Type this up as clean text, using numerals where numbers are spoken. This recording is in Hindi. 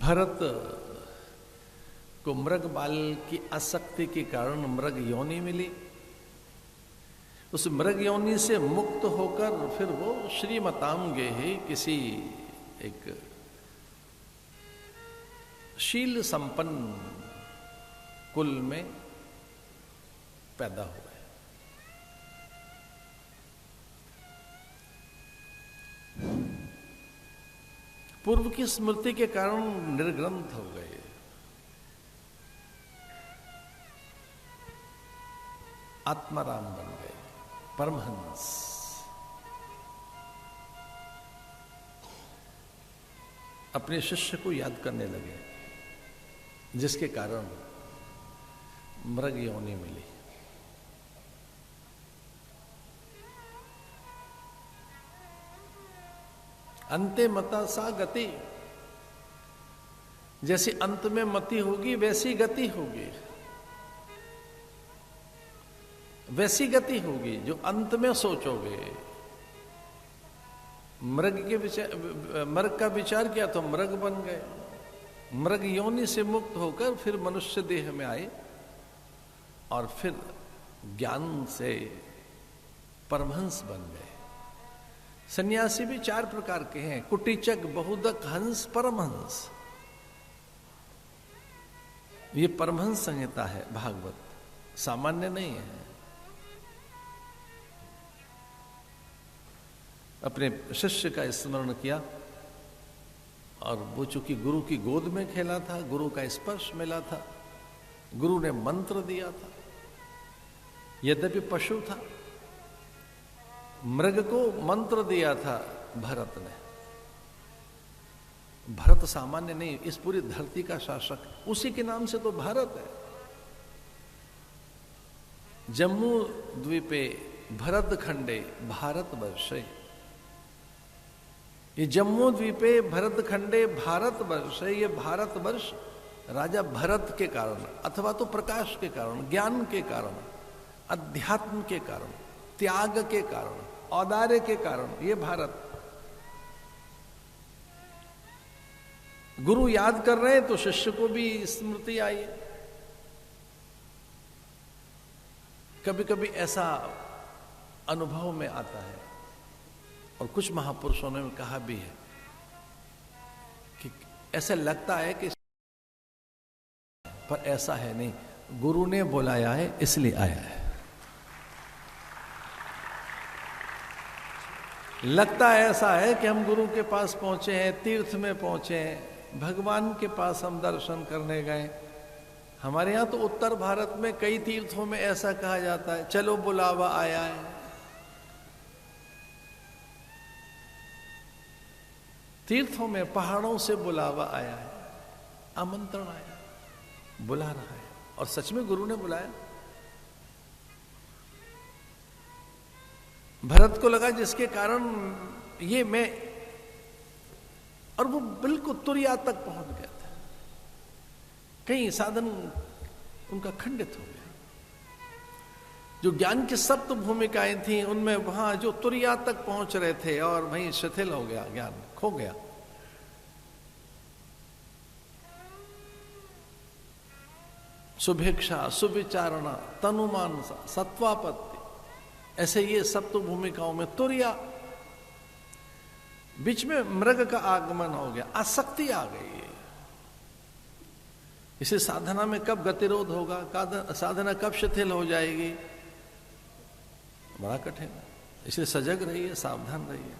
भरत को मृग बाल की आसक्ति के कारण मृग योनि मिली। उस मृग योनि से मुक्त होकर फिर वो श्रीमताम गेहे किसी एक शील संपन्न कुल में पैदा हुए। पूर्व की स्मृति के कारण निर्ग्रंथ हो गए। आत्माराम बन गए, परमहंस। अपने शिष्य को याद करने लगे, जिसके कारण मृग योनि मिली। अंते मता सा गति, जैसी अंत में मति होगी वैसी गति होगी, वैसी गति होगी जो अंत में सोचोगे। मृग का विचार किया तो मृग बन गए। मृग योनि से मुक्त होकर फिर मनुष्य देह में आए और फिर ज्ञान से परमहंस बन गए। सन्यासी भी 4 प्रकार के हैं, कुटीचक, बहुदक, हंस, परमहंस। ये परमहंस संहिता है भागवत, सामान्य नहीं है। अपने शिष्य का स्मरण किया और वो चूंकि गुरु की गोद में खेला था, गुरु का स्पर्श मिला था, गुरु ने मंत्र दिया था। यद्यपि पशु था, मृग को मंत्र दिया था भरत ने। भरत सामान्य नहीं, इस पूरी धरती का शासक, उसी के नाम से तो भारत है। जम्मू द्वीपे भरत खंडे भारत वर्षे, ये जम्मू द्वीपे भरत खंडे भारत वर्ष है। ये भारत वर्ष राजा भरत के कारण, अथवा तो प्रकाश के कारण, ज्ञान के कारण, अध्यात्म के कारण, त्याग के कारण, औदार्य के कारण ये भारत। गुरु याद कर रहे हैं तो शिष्य को भी स्मृति आई। कभी कभी ऐसा अनुभव में आता है, और कुछ महापुरुषों ने कहा भी है कि ऐसा लगता है कि, पर ऐसा है नहीं, गुरु ने बुलाया है इसलिए आया है। लगता है ऐसा है कि हम गुरु के पास पहुंचे हैं, तीर्थ में पहुंचे हैं, भगवान के पास हम दर्शन करने गए। हमारे यहां तो उत्तर भारत में कई तीर्थों में ऐसा कहा जाता है, चलो बुलावा आया है। तीर्थों में पहाड़ों से बुलावा आया है, आमंत्रण आया है, बुला रहा है, और सच में गुरु ने बुलाया। भरत को लगा जिसके कारण ये मैं, और वो बिल्कुल तुरिया तक पहुंच गया था। कहीं साधन उनका खंडित हो गया। जो ज्ञान की सप्त भूमिकाएं थी उनमें वहां जो तुरिया तक पहुंच रहे थे, और वहीं शिथिल हो गया, ज्ञान खो गया। सुभिक्षा, सुविचारणा, तनुमानसा, सत्वापत्ति, ऐसे ये सप्त भूमिकाओं में तुरिया। बीच में मृग का आगमन हो गया, आसक्ति आ गई। इसे साधना में कब गतिरोध होगा, साधना कब शिथिल हो जाएगी, बड़ा कठिन है। इसलिए सजग रहिए, सावधान रहिए।